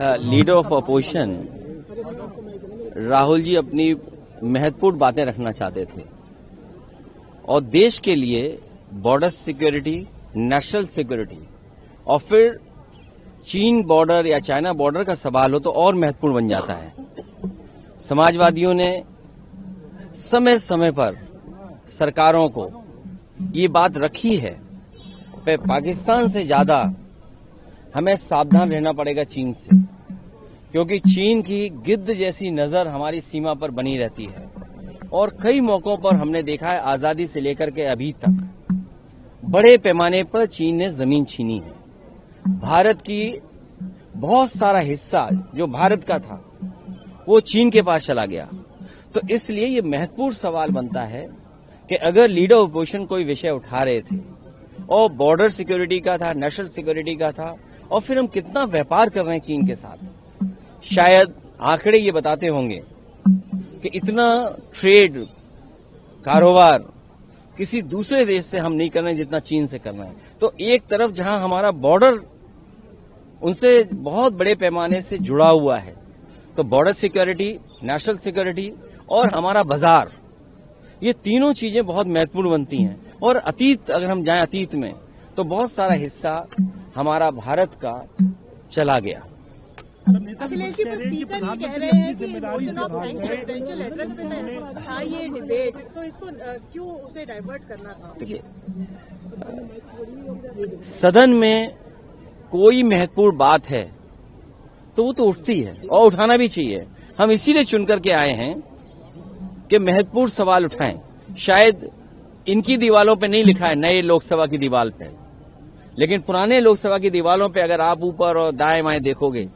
Leader of opposition Rahul ji अपनी महत्वपूर्ण बातें रखना चाहते थे और देश के लिए बॉर्डर सिक्योरिटी, नेशनल सिक्योरिटी और फिर चीन बॉर्डर या चाइना बॉर्डर का सवाल हो तो और महत्वपूर्ण बन जाता है। समाजवादियों ने समय समय पर सरकारों को ये बात रखी है कि पाकिस्तान से ज्यादा हमें सावधान रहना पड़ेगा चीन से, क्योंकि चीन की गिद्ध जैसी नजर हमारी सीमा पर बनी रहती है और कई मौकों पर हमने देखा है आजादी से लेकर के अभी तक बड़े पैमाने पर चीन ने जमीन छीनी है। भारत की बहुत सारा हिस्सा जो भारत का था वो चीन के पास चला गया। तो इसलिए ये महत्वपूर्ण सवाल बनता है कि अगर लीडर ऑफ अपोजिशन कोई विषय उठा रहे थे और बॉर्डर सिक्योरिटी का था, नेशनल सिक्योरिटी का था, और फिर हम कितना व्यापार कर रहे हैं चीन के साथ, शायद आंकड़े ये बताते होंगे कि इतना ट्रेड कारोबार किसी दूसरे देश से हम नहीं कर रहे हैं जितना चीन से कर रहे हैं। तो एक तरफ जहां हमारा बॉर्डर उनसे बहुत बड़े पैमाने से जुड़ा हुआ है, तो बॉर्डर सिक्योरिटी, नेशनल सिक्योरिटी और हमारा बाजार, ये तीनों चीजें बहुत महत्वपूर्ण बनती हैं। और अतीत, अगर हम जाएं अतीत में, तो बहुत सारा हिस्सा हमारा भारत का चला गया। अखिलेश जी, स्पीकर ये कह रहे हैं कि मोशन ऑफ प्रेसिडेंशियल एड्रेस में था ये डिबेट, तो इसको क्यों उसे डाइवर्ट करना था? देखिए, सदन में कोई महत्वपूर्ण बात है तो वो तो उठती है और उठाना भी चाहिए। हम इसीलिए चुनकर के आए हैं कि महत्वपूर्ण सवाल उठाएं। शायद इनकी दीवालों पे नहीं लिखा है नए लोकसभा की दीवार पे, लेकिन पुराने लोकसभा की दीवालों पे अगर आप ऊपर और दाएं बाएं देखोगे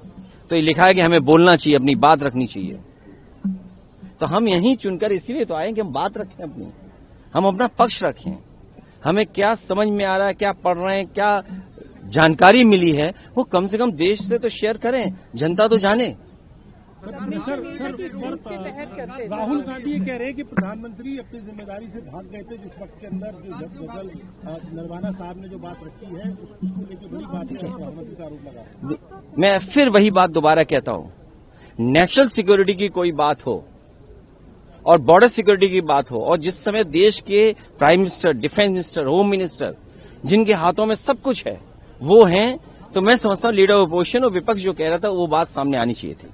तो ये लिखा है कि हमें बोलना चाहिए, अपनी बात रखनी चाहिए। तो हम यहीं चुनकर इसीलिए तो आए कि हम बात रखें अपनी, हम अपना पक्ष रखें। हमें क्या समझ में आ रहा है, क्या पढ़ रहे हैं, क्या जानकारी मिली है, वो कम से कम देश से तो शेयर करें, जनता तो जाने। राहुल गांधी ये कह रहे हैं कि प्रधानमंत्री अपनी जिम्मेदारी से भाग गए थे, जिस वक्त के अंदर जो गजल नरवाना साहब ने जो बात रखी है उसको लेकर बड़ी बात है, प्रधानमंत्री का आरोप लगा। मैं फिर वही बात दोबारा कहता हूं, नेशनल सिक्योरिटी की कोई बात हो और बॉर्डर सिक्योरिटी की बात हो, और जिस समय देश के prime minister, defence minister, home minister, जिनके हाथों में सब कुछ है, वो हैं, तो मैं समझता हूं लीडर ऑफ अपोजिशन और विपक्ष जो कह रहा था वो बात सामने आनी चाहिए थी।